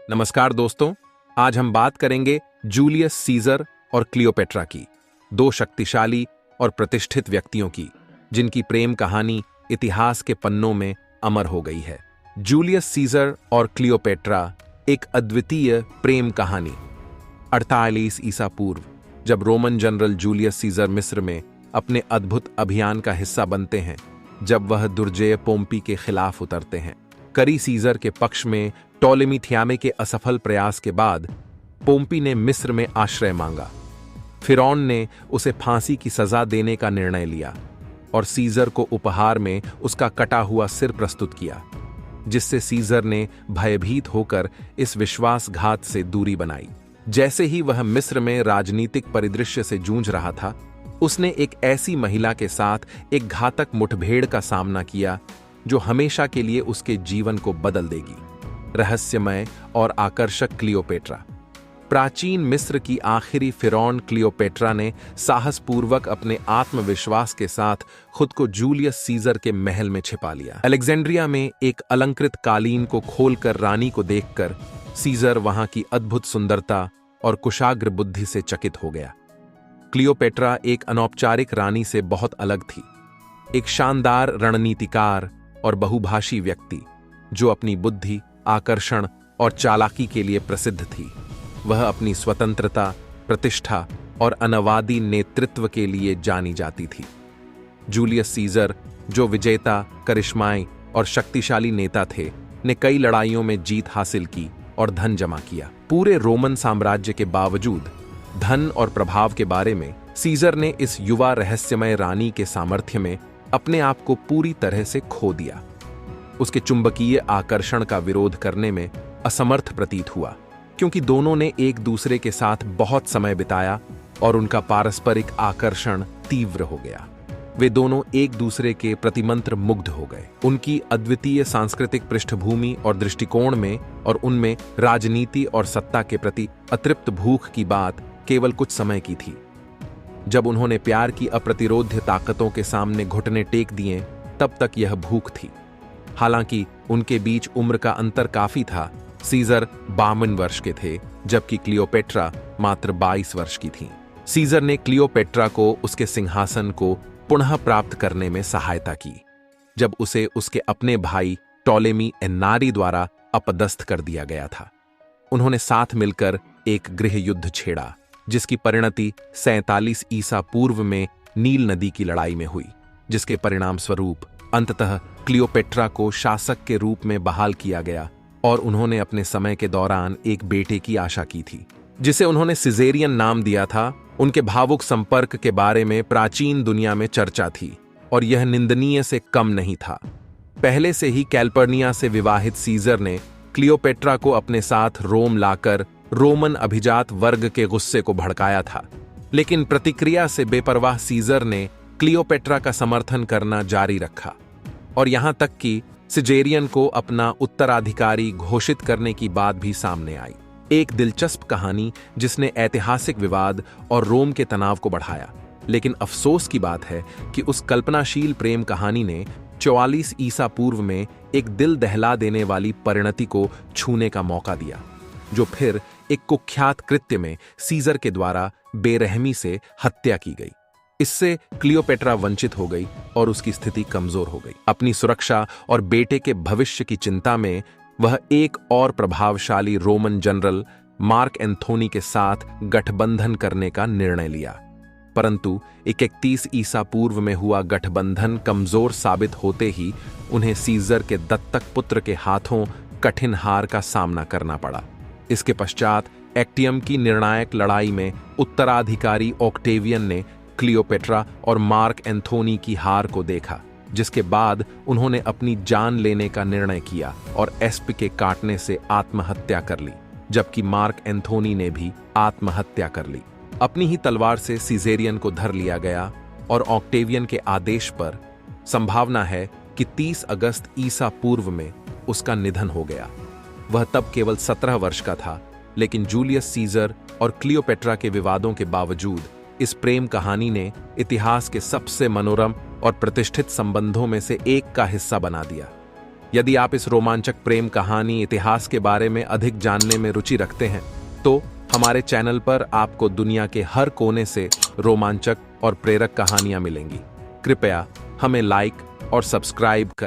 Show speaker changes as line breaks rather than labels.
नमस्कार दोस्तों, आज हम बात करेंगे जूलियस सीजर और क्लियोपेट्रा की, दो शक्तिशाली और प्रतिष्ठित व्यक्तियों की, जिनकी प्रेम कहानी इतिहास के पन्नों में अमर हो गई है। जूलियस सीजर और क्लियोपेट्रा एक अद्वितीय प्रेम कहानी। 48 ईसा पूर्व, जब रोमन जनरल जूलियस सीजर मिस्र में अपने अद्भुत अभियान का हिस्सा बनते हैं, जब वह दुर्जेय पोम्पी के खिलाफ उतरते हैं, करी सीजर के पक्ष में टॉलेमी थियामे के असफल प्रयास के बाद पोम्पी ने मिस्र में आश्रय मांगा। फिरौन ने उसे फांसी की सजा देने का निर्णय लिया और सीजर को उपहार में उसका कटा हुआ सिर प्रस्तुत किया, जिससे सीजर ने भयभीत होकर इस विश्वासघात से दूरी बनाई। जैसे ही वह मिस्र में राजनीतिक परिदृश्य से जूझ रहा था, उसने एक ऐसी महिला के साथ एक घातक मुठभेड़ का सामना किया जो हमेशा के लिए उसके जीवन को बदल देगी। रहस्यमय और आकर्षक क्लियोपेट्रा। प्राचीन मिस्र की आखिरी फिरौन क्लियोपेट्रा ने साहसपूर्वक अपने आत्मविश्वास के साथ खुद को जूलियस सीजर के महल में छिपा लिया। अलेक्जेंड्रिया में एक अलंकृत कालीन को खोलकर रानी को देखकर सीजर वहां की अद्भुत सुंदरता और कुशाग्र बुद्धि से चकित हो गया। क्लियोपेट्रा एक अनौपचारिक रानी से बहुत अलग थी, एक शानदार रणनीतिकार और बहुभाषी व्यक्ति जो अपनी बुद्धि, आकर्षण और चालाकी के लिए प्रसिद्ध थी। वह अपनी स्वतंत्रता, प्रतिष्ठा और अनवादी नेतृत्व के लिए जानी जाती थी। जूलियस सीजर, जो विजेता, करिश्माई और शक्तिशाली नेता थे, ने कई लड़ाइयों में जीत हासिल की और धन जमा किया। पूरे रोमन साम्राज्य के बावजूद धन और प्रभाव के बारे में सीजर ने इस युवा रहस्यमय रानी के सामर्थ्य में अपने आप को पूरी तरह से खो दिया। उसके चुंबकीय आकर्षण का विरोध करने में असमर्थ प्रतीत हुआ, क्योंकि दोनों ने एक दूसरे के साथ बहुत समय बिताया और उनका पारस्परिक आकर्षण तीव्र हो गया। वे दोनों एक दूसरे के प्रतिमंत्र मुग्ध हो गए। उनकी अद्वितीय सांस्कृतिक पृष्ठभूमि और दृष्टिकोण में और उनमें राजनीति और सत्ता के प्रति अतृप्त भूख की बात केवल कुछ समय की थी। जब उन्होंने प्यार की अप्रतिरोध्य ताकतों के सामने घुटने टेक दिए, तब तक यह भूख थी। हालांकि उनके बीच उम्र का अंतर काफी था। सीजर 52 वर्ष के थे, जबकि क्लियोपेट्रा मात्र 22 वर्ष की थी। सीजर ने क्लियोपेट्रा को उसके सिंहासन को पुनः प्राप्त करने में सहायता की, जब उसे उसके अपने भाई टॉलेमी एन्नारी द्वारा अपदस्थ कर दिया गया था। उन्होंने साथ मिलकर एक गृह युद्ध छेड़ा, जिसकी परिणति 47 ईसा पूर्व में नील नदी की लड़ाई में हुई, जिसके परिणाम स्वरूप अंततः क्लियोपेट्रा को शासक के रूप में बहाल किया गया और उन्होंने अपने समय के दौरान एक बेटे की आशा की थी, जिसे उन्होंने सिजेरियन नाम दिया था। उनके भावुक संपर्क के बारे में प्राचीन दुनिया में चर्चा थी और यह निंदनीय से कम नहीं था। पहले से ही कैल्पर्निया से विवाहित सीजर ने क्लियोपेट्रा को अपने साथ रोम लाकर रोमन अभिजात वर्ग के गुस्से को भड़काया था, लेकिन प्रतिक्रिया से बेपरवाह सीजर ने क्लियोपेट्रा का समर्थन करना जारी रखा और यहां तक कि सिजेरियन को अपना उत्तराधिकारी घोषित करने की बात भी सामने आई। एक दिलचस्प कहानी जिसने ऐतिहासिक विवाद और रोम के तनाव को बढ़ाया, लेकिन अफसोस की बात है कि उस कल्पनाशील प्रेम कहानी ने 44 ईसा पूर्व में एक दिल दहला देने वाली परिणति को छूने का मौका दिया, जो फिर एक कुख्यात कृत्य में सीजर के द्वारा बेरहमी से हत्या की गई। इससे क्लियोपेट्रा वंचित हो गई और उसकी स्थिति कमजोर हो गई। अपनी सुरक्षा और बेटे के भविष्य की चिंता में वह एक और प्रभावशाली रोमन जनरल मार्क एंथोनी के साथ गठबंधन करने का निर्णय लिया, परंतु 31 ईसा पूर्व में हुआ गठबंधन कमजोर साबित होते ही उन्हें सीजर के दत्तक पुत्र के हाथों कठिन हार का सामना करना पड़ा। इसके पश्चात एक्टियम की निर्णायक लड़ाई में उत्तराधिकारी ऑक्टेवियन ने क्लियोपेट्रा और मार्क एंथोनी की हार को देखा, जिसके बाद उन्होंने अपनी जान लेने का निर्णय किया और एस्प के काटने से आत्महत्या कर ली, जबकि मार्क एंथोनी ने भी आत्महत्या कर ली। अपनी ही तलवार से सिजेरियन को धर लिया गया और ऑक्टेवियन के आदेश पर संभावना है कि 30 अगस्त ईसा पूर्व में उसका निधन हो गया। वह तब केवल 17 वर्ष का था, लेकिन जूलियस सीजर और क्लियोपेट्रा के विवादों के बावजूद इस प्रेम कहानी ने इतिहास के सबसे मनोरम और प्रतिष्ठित संबंधों में से एक का हिस्सा बना दिया। यदि आप इस रोमांचक प्रेम कहानी इतिहास के बारे में अधिक जानने में रुचि रखते हैं तो हमारे चैनल पर आपको दुनिया के हर कोने से रोमांचक और प्रेरक कहानियां मिलेंगी। कृपया हमें लाइक और सब्सक्राइब कर